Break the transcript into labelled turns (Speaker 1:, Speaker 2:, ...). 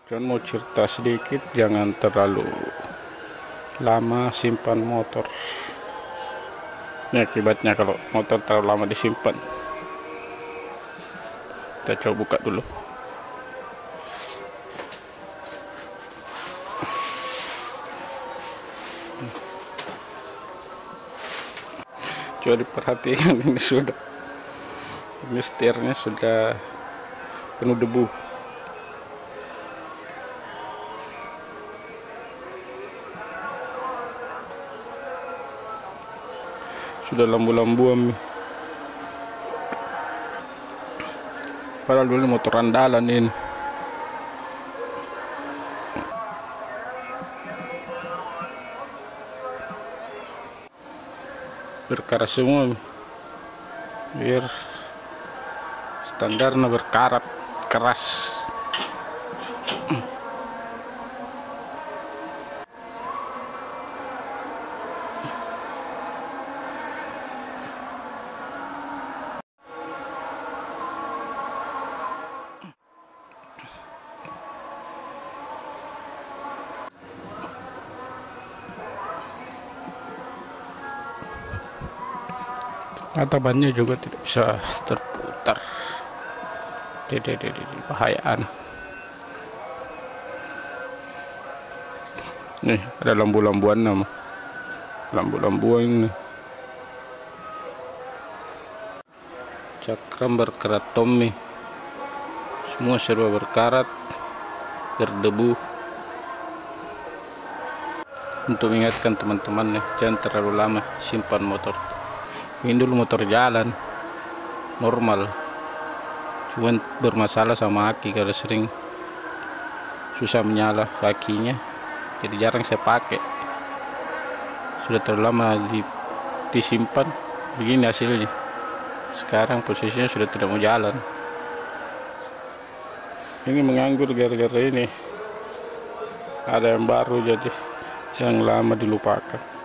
Speaker 1: John mau cerita sedikit, jangan terlalu lama simpan motor. Ini akibatnya kalau motor terlalu lama disimpan. Kita coba buka dulu. Coba diperhatikan, ini setirnya sudah penuh debu. Sudah lambu-lambuan nih. Padahal dulu motor andalan ini. Berkarat semua, biar standarnya berkarat keras. Atau bannya juga tidak bisa terputar. Bahayaan. Nih ada lambu-lambuan nama. Lambu-lambuan ini. Cakram berkarat Tommy. Semua serba berkarat, berdebu. Untuk mengingatkan teman-teman nih, jangan terlalu lama simpan motor. Ini dulu motor jalan normal, cuman bermasalah sama aki karena sering susah menyala kakinya, jadi jarang saya pakai. Sudah terlalu lama disimpan, begini hasilnya. Sekarang posisinya sudah tidak mau jalan. Ini menganggur gara-gara ini ada yang baru, jadi yang lama dilupakan.